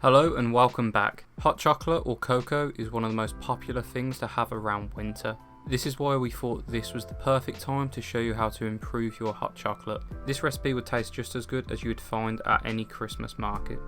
Hello and welcome back. Hot chocolate or cocoa is one of the most popular things to have around winter. This is why we thought this was the perfect time to show you how to improve your hot chocolate. This recipe would taste just as good as you would find at any Christmas market.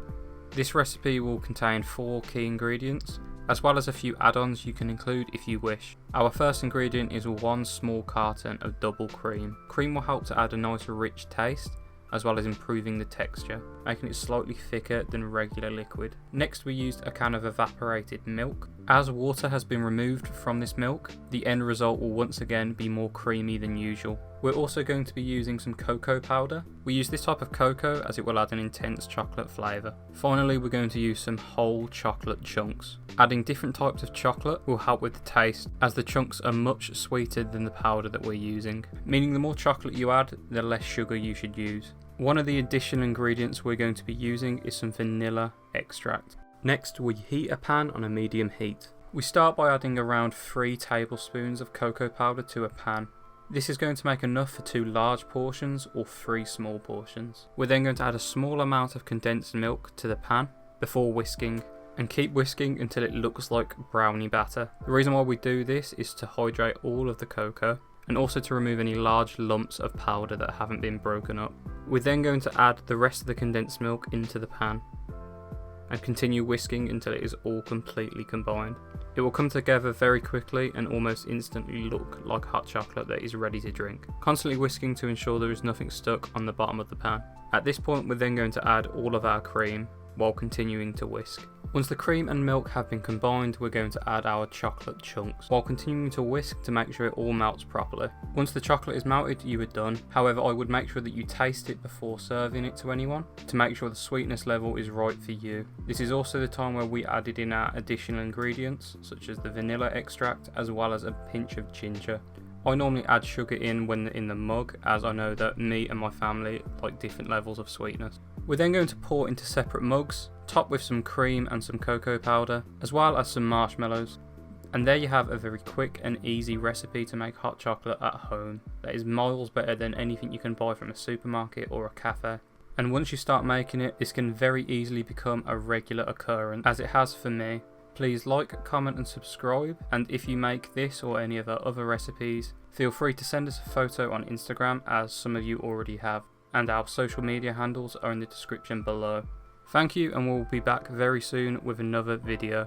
This recipe will contain 4 key ingredients, as well as a few add-ons you can include if you wish. Our first ingredient is 1 small carton of double cream. Cream will help to add a nice rich taste, as well as improving the texture, making it slightly thicker than regular liquid. Next we used a can of evaporated milk. As water has been removed from this milk, the end result will once again be more creamy than usual. We're also going to be using some cocoa powder. We use this type of cocoa as it will add an intense chocolate flavour. Finally, we're going to use some whole chocolate chunks. Adding different types of chocolate will help with the taste, as the chunks are much sweeter than the powder that we're using, meaning the more chocolate you add, the less sugar you should use. One of the additional ingredients we're going to be using is some vanilla extract. Next, we heat a pan on a medium heat. We start by adding around 3 tablespoons of cocoa powder to a pan. This is going to make enough for 2 large portions or 3 small portions. We're then going to add a small amount of condensed milk to the pan before whisking, and keep whisking until it looks like brownie batter. The reason why we do this is to hydrate all of the cocoa and also to remove any large lumps of powder that haven't been broken up. We're then going to add the rest of the condensed milk into the pan and continue whisking until it is all completely combined. It will come together very quickly and almost instantly look like hot chocolate that is ready to drink. Constantly whisking to ensure there is nothing stuck on the bottom of the pan. At this point, we're then going to add all of our cream while continuing to whisk. Once the cream and milk have been combined, we're going to add our chocolate chunks while continuing to whisk to make sure it all melts properly. Once the chocolate is melted, you are done. However, I would make sure that you taste it before serving it to anyone to make sure the sweetness level is right for you. This is also the time where we added in our additional ingredients such as the vanilla extract as well as a pinch of ginger. I normally add sugar in when in the mug, as I know that me and my family like different levels of sweetness. We're then going to pour into separate mugs, top with some cream and some cocoa powder, as well as some marshmallows. And there you have a very quick and easy recipe to make hot chocolate at home that is miles better than anything you can buy from a supermarket or a cafe. And once you start making it, this can very easily become a regular occurrence, as it has for me. Please like, comment and subscribe, and if you make this or any of our other recipes, feel free to send us a photo on Instagram, as some of you already have, and our social media handles are in the description below. Thank you, and we'll be back very soon with another video.